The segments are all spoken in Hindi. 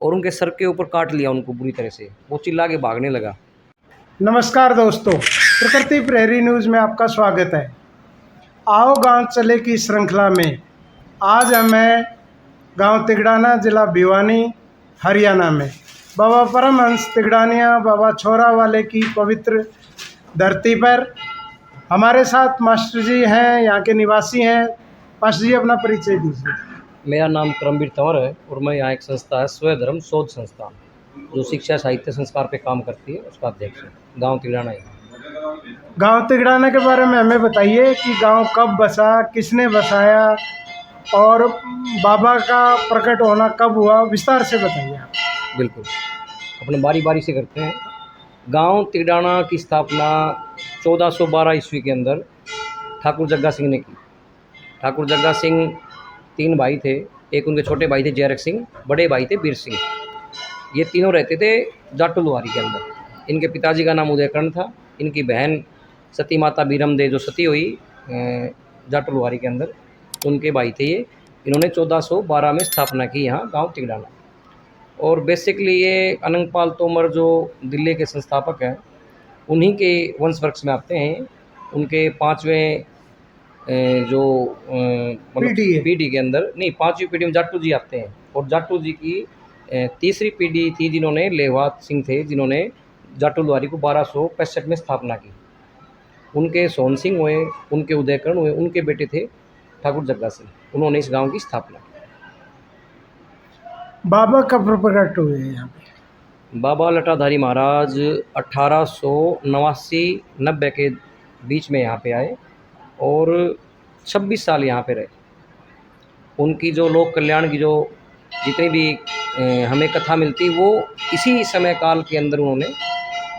और उनके सर के ऊपर काट लिया उनको बुरी तरह से। वो चिल्ला के भागने लगा। नमस्कार दोस्तों, प्रकृति प्रहरी न्यूज़ में आपका स्वागत है। आओ गांव चले की श्रृंखला में आज हमें गांव तिगड़ाना, जिला भिवानी, हरियाणा में बाबा परमहंस तिगड़ानिया बाबा छोरा वाले की पवित्र धरती पर हमारे साथ मास्टर जी हैं, यहाँ के निवासी हैं। मास्टर जी, अपना परिचय दीजिए। मेरा नाम करमवीर तंवर है और मैं यहाँ एक संस्था है स्वधर्म शोध संस्थान, जो शिक्षा साहित्य संस्कार पे काम करती है, उसका अध्यक्ष है। गाँव तिगड़ाना है। गांव तिगड़ाना के बारे में हमें बताइए कि गांव कब बसा, किसने बसाया और बाबा का प्रकट होना कब हुआ, विस्तार से बताइए आप। बिल्कुल, अपने बारी बारी से करते हैं। गांव तिगड़ाना की स्थापना 1412 ईस्वी के अंदर ठाकुर जग्गा सिंह ने की। ठाकुर जग्गा सिंह 3 भाई थे। एक उनके छोटे भाई थे जयरक सिंह, बड़े भाई थे बीर सिंह। ये तीनों रहते थे जाटू लुहारी के अंदर। इनके पिताजी का नाम उदयकर्ण था। इनकी बहन सती माता बीरम दे जो सती हुई जाटू लुहारी के अंदर, उनके भाई थे ये। इन्होंने 1412 में स्थापना की यहाँ गांव तिगड़ाना। और बेसिकली ये अनंगपाल तोमर जो दिल्ली के संस्थापक हैं, उन्हीं के वंश वृक्ष में आते हैं। उनके 5वें जो पीढ़ी के अंदर नहीं, 5वीं पीढ़ी में जाटू जी आते हैं। और जाटू जी की तीसरी पीढ़ी थी जिन्होंने लेहवात सिंह थे, जिन्होंने जाटू लुहारी को 1265 में स्थापना की। उनके सोहन सिंह हुए, उनके उदयकर्ण हुए, उनके बेटे थे ठाकुर जग्गा सिंह। उन्होंने इस गांव की स्थापना की। बाबा कब प्रकट हुए यहाँ पे? बाबा लटाधारी महाराज 1889-90 के बीच में यहाँ पे आए और 26 साल यहाँ पे रहे। उनकी जो लोक कल्याण की जो जितनी भी हमें कथा मिलती, वो इसी समय काल के अंदर उन्होंने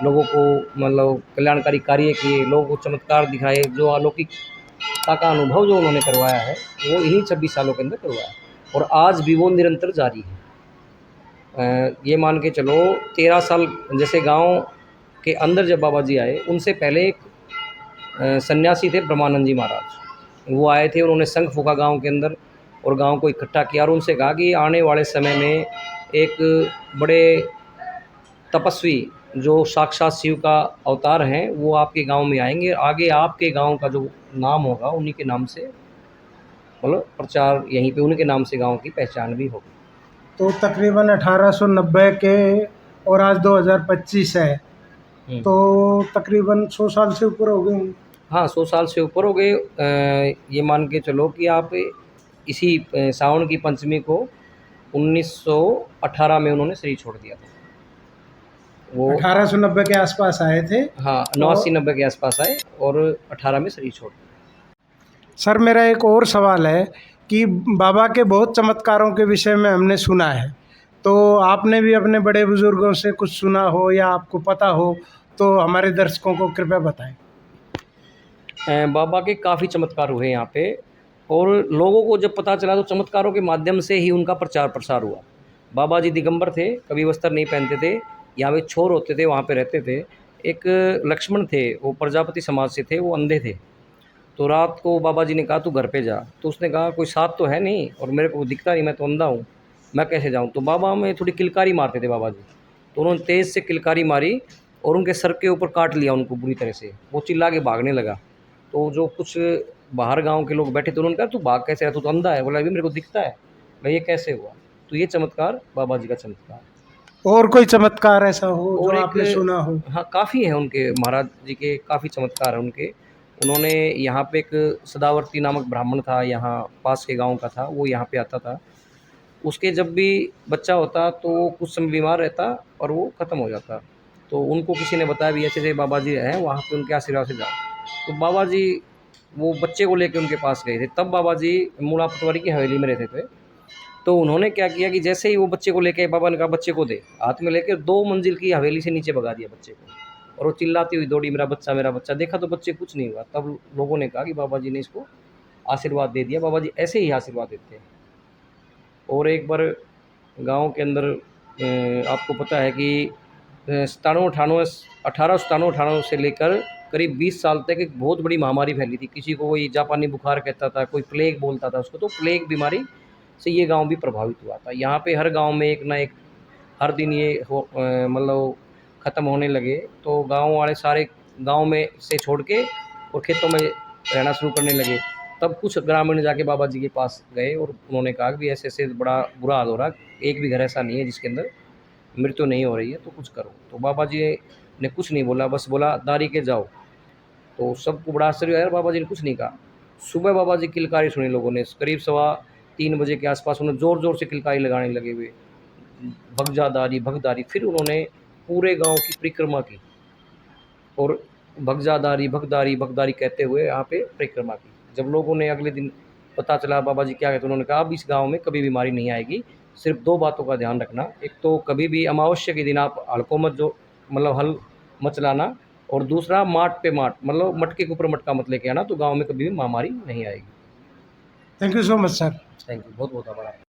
लोगों को मतलब कल्याणकारी कार्य किए, लोगों को चमत्कार दिखाए। जो अलौकिकता का अनुभव जो उन्होंने करवाया है, वो इन्हीं 26 सालों के अंदर करवाया और आज भी वो निरंतर जारी है। ये मान के चलो 13 साल जैसे गांव के अंदर जब बाबा जी आए, उनसे पहले एक सन्यासी थे ब्रह्मानंद जी महाराज। वो आए थे, उन्होंने शंख फूका गांव के अंदर और गांव को इकट्ठा किया और उनसे कहा कि आने वाले समय में एक बड़े तपस्वी जो साक्षात शिव का अवतार हैं, वो आपके गांव में आएंगे। आगे आपके गांव का जो नाम होगा, उन्हीं के नाम से मतलब प्रचार, यहीं पे उनके नाम से गांव की पहचान भी होगी। तो तकरीबन 1890 के और आज 2025 है, तो तकरीबन 100 साल से ऊपर हो गए। हाँ, 100 साल से ऊपर हो गए। ये मान के चलो कि आप इसी सावन की पंचमी को 1918 में उन्होंने शरीर छोड़ दिया था। वो 1890 के आसपास आए थे। हाँ, 89-90 के आसपास आए और 18 में शरीर छोड़ दिया। सर, मेरा एक और सवाल है कि बाबा के बहुत चमत्कारों के विषय में हमने सुना है, तो आपने भी अपने बड़े बुजुर्गों से कुछ सुना हो या आपको पता हो तो हमारे दर्शकों को कृपया बताएं। बाबा के काफ़ी चमत्कार हुए यहाँ पे और लोगों को जब पता चला तो चमत्कारों के माध्यम से ही उनका प्रचार प्रसार हुआ। बाबा जी दिगंबर थे, कभी वस्त्र नहीं पहनते थे। यहाँ पे छोर होते थे, वहाँ पे रहते थे। एक लक्ष्मण थे, वो प्रजापति समाज से थे, वो अंधे थे। तो रात को बाबा जी ने कहा तू घर पे जा। तो उसने कहा कोई साथ तो है नहीं और मेरे को दिखता नहीं, मैं तो अंधा हूँ, मैं कैसे जाऊँ। तो बाबा में थोड़ी किलकारी मारते थे बाबा जी। तो उन्होंने तेज़ से किलकारी मारी और उनके सर के ऊपर काट लिया उनको बुरी तरह से। वो चिल्ला के भागने लगा। तो जो कुछ बाहर गांव के लोग बैठे थे, उन्होंने कहा तू भाग कैसे रहा, तू तो अंधा है। बोला अभी मेरे को दिखता है। भाई ये कैसे हुआ। तो ये चमत्कार बाबा जी का चमत्कार। और कोई चमत्कार ऐसा हो और जो आपने सुना हो? हाँ, काफ़ी है उनके, महाराज जी के काफ़ी चमत्कार हैं उनके। उन्होंने यहाँ पे एक सदावर्ती नामक ब्राह्मण था, यहाँ पास के गांव का था, वो यहाँ पे आता था। उसके जब भी बच्चा होता तो वो कुछ समय बीमार रहता और वो ख़त्म हो जाता। तो उनको किसी ने बताया भी ऐसे ऐसे बाबा जी हैं, वहाँ पे उनके आशीर्वाद से जाओ। तो बाबा जी वो बच्चे को लेकर उनके पास गए थे। तब बाबा जी मूला पटवारी की हवेली में रहते थे। तो उन्होंने क्या किया कि जैसे ही वो बच्चे को लेके, बाबा ने कहा बच्चे को दे, हाथ में लेकर 2 मंजिल की हवेली से नीचे भगा दिया बच्चे को। और वो चिल्लाती हुई दौड़ी मेरा बच्चा, मेरा बच्चा। देखा तो बच्चे कुछ नहीं हुआ। तब लोगों ने कहा कि बाबा जी ने इसको आशीर्वाद दे दिया। बाबा जी ऐसे ही आशीर्वाद देते हैं। और एक बार गांव के अंदर आपको पता है कि 1897 से लेकर करीब 20 साल तक एक बहुत बड़ी महामारी फैली थी। किसी को कोई जापानी बुखार कहता था, कोई प्लेग बोलता था उसको। तो प्लेग बीमारी से ये गांव भी प्रभावित हुआ था। यहाँ पे हर गांव में एक ना एक हर दिन ये मतलब ख़त्म होने लगे तो गांव वाले सारे गांव में से छोड़ के और खेतों में रहना शुरू करने लगे। तब कुछ ग्रामीण जाके बाबा जी के पास गए और उन्होंने कहा कि भी ऐसे-ऐसे बड़ा बुरा हाल हो रहा है, एक भी घर ऐसा नहीं है जिसके अंदर मृत्यु नहीं हो रही है, तो कुछ करो। तो बाबा जी ने कुछ नहीं बोला, बस बोला दारी के जाओ। तो सबको बड़ा आश्चर्य आया, बाबा जी ने कुछ नहीं कहा। सुबह बाबा जी किलकारी सुनी लोगों ने, करीब सवा 3 बजे के आस-पास उन्होंने ज़ोर-ज़ोर से किलकारी लगाने लगे हुए, भगजादारी, भगदारी। फिर उन्होंने पूरे गाँव की परिक्रमा की और भगजादारी, भगदारी, भगदारी कहते हुए यहाँ पे परिक्रमा की। जब लोगों ने अगले दिन पता चला बाबा जी क्या कहते, उन्होंने कहा अब इस गाँव में कभी बीमारी नहीं आएगी, सिर्फ़ 2 बातों का ध्यान रखना। एक तो कभी भी अमावस्या के दिन आप हड़को मत जो मतलब हल मत चलाना, और दूसरा माठ पे माठ मतलब मटके के ऊपर मटका मत लेके आना, तो गाँव में कभी भी महामारी नहीं आएगी। Thank you so much sir. Thank you, बहुत-बहुत आभार आपका।